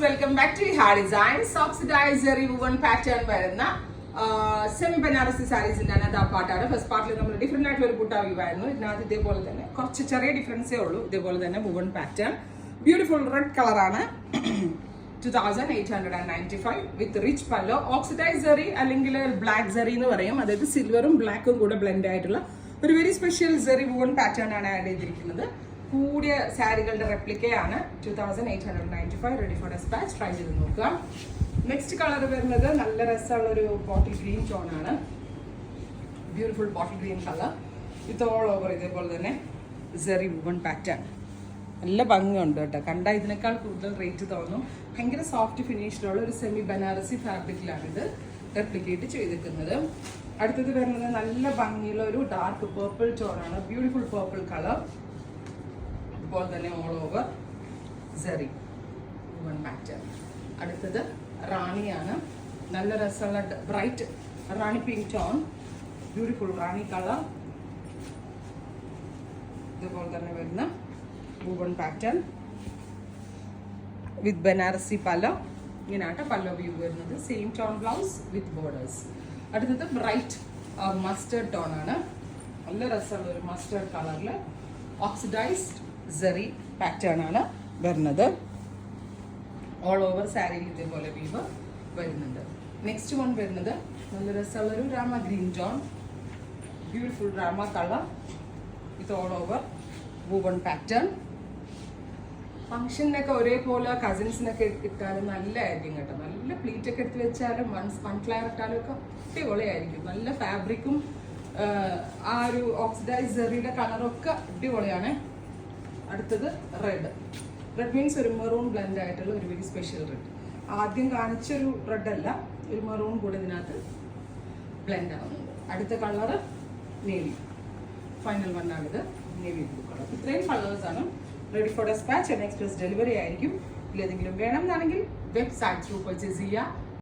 Welcome back to ഹാ designs. Oxidise Jerry woven pattern വരുന്ന semi Banarasi സാരീസിന്റെ അനന്ത പാർട്ടാണ്. ഫസ്റ്റ് പാർട്ടിൽ നമ്മൾ ഡിഫറെന്റ് ആയിട്ടുള്ള ഒരു ബുട്ട വ്യൂ ആയിരുന്നു. ഇതിനകത്ത് ഇതേപോലെ തന്നെ കുറച്ച് ചെറിയ ഡിഫറൻസേ ഉള്ളൂ. ഇതേപോലെ തന്നെ വുവൺ പാറ്റേൺ, ബ്യൂട്ടിഫുൾ റെഡ് കളറാണ്. 2895 വിത്ത് റിച്ച് പല്ലോ. ഓക്സിഡൈസ് ജെറി അല്ലെങ്കിൽ ബ്ലാക്ക് ജെറി എന്ന് പറയും. അതായത് സിൽവറും ബ്ലാക്കും കൂടെ ബ്ലെൻഡ് ആയിട്ടുള്ള ഒരു very special Jerry woven pattern ആണ് ആഡ് ചെയ്തിരിക്കുന്നത്. കൂടിയ സാരികളുടെ റെപ്ലിക്കയാണ്. 2895 റെഡി ഫോർ ഡെസ്പാച്ച്. ട്രൈ ചെയ്ത് നോക്കുക. നെക്സ്റ്റ് കളർ വരുന്നത് നല്ല രസമുള്ള ഒരു ബോട്ടിൽ ഗ്രീൻ ടോൺ ആണ്. Beautiful bottle green colour with all over ഇതേപോലെ തന്നെ ജെറി വുവൺ പാറ്റേൺ. നല്ല ഭംഗിയുണ്ട് കേട്ടോ. കണ്ട ഇതിനേക്കാൾ കൂടുതൽ റേറ്റ് തോന്നും. ഭയങ്കര സോഫ്റ്റ് ഫിനിഷിലുള്ള ഒരു സെമി ബനാറസി ഫാബ്രിക്കിലാണ് ഇത് റെപ്ലിക്കേറ്റ് ചെയ്തിരിക്കുന്നത്. അടുത്തത് വരുന്നത് നല്ല ഭംഗിയുള്ള ഒരു ഡാർക്ക് പേർപ്പിൾ ടോൺ ആണ്. Beautiful purple colour. അതുപോലെ തന്നെ all over zari woven pattern. അടുത്തത് റാണിയാണ്. നല്ല രസമുള്ള bright rani pink tone. Beautiful rani colour. ഇതുപോലെ തന്നെ വരുന്ന woven pattern with Banarasi pallu. ഇങ്ങനെയാട്ടെ പല്ലോ വ്യൂ വരുന്നത്. Same tone blouse with borders. അടുത്തത് ബ്രൈറ്റ് മസ്റ്റേർഡ് ടോൺ ആണ്. നല്ല രസമുള്ള ഒരു മസ്റ്റേർഡ് കളറിൽ ഓക്സിഡൈസ്ഡ് ജെറി പാറ്റേൺ ആണ് വരുന്നത്. ഓൾ ഓവർ സാരിയിൽ ഇതേപോലെ വീവ് വരുന്നുണ്ട്. നെക്സ്റ്റ് വൺ വരുന്നത് നല്ല രസമുള്ളൊരു rama green tone. Beautiful rama colour with all over woven pattern. ഫംഗ്ഷനൊക്കെ ഒരേപോലെ കസിൻസിനൊക്കെ ഇട്ടാലും നല്ലതായിരിക്കും കേട്ടോ. നല്ല പ്ലീറ്റ് ഒക്കെ എടുത്ത് വെച്ചാലും വൺ ഫ്ലയർ ഇട്ടാലും ഒക്കെ അടിപൊളിയായിരിക്കും. നല്ല ഫാബ്രിക്കും ആ ഒരു ഓക്സിഡൈസ് ജെറിയുടെ കളറൊക്കെ അടിപൊളിയാണ്. അടുത്തത് റെഡ്. റെഡ് മീൻസ് ഒരു മെറൂൺ ബ്ലെൻഡ് ആയിട്ടുള്ള ഒരു വെരി സ്പെഷ്യൽ റെഡ്. ആദ്യം കാണിച്ചൊരു റെഡ് അല്ല, ഒരു മെറൂൺ കൂടെ ഇതിനകത്ത് ബ്ലെൻഡ് ആവുന്നുണ്ട്. അടുത്ത കളറ് നേവി. ഫൈനൽ വണ്ണാണിത്, നേവി ബ്ലൂ കളർ. ഇത്രയും കളേഴ്സാണ് ready for despatch. Express delivery ആയിരിക്കും. ഇതിലേതെങ്കിലും വേണം എന്നാണെങ്കിൽ വെബ്സൈറ്റ് ത്രൂ പർച്ചേസ് ചെയ്യുക.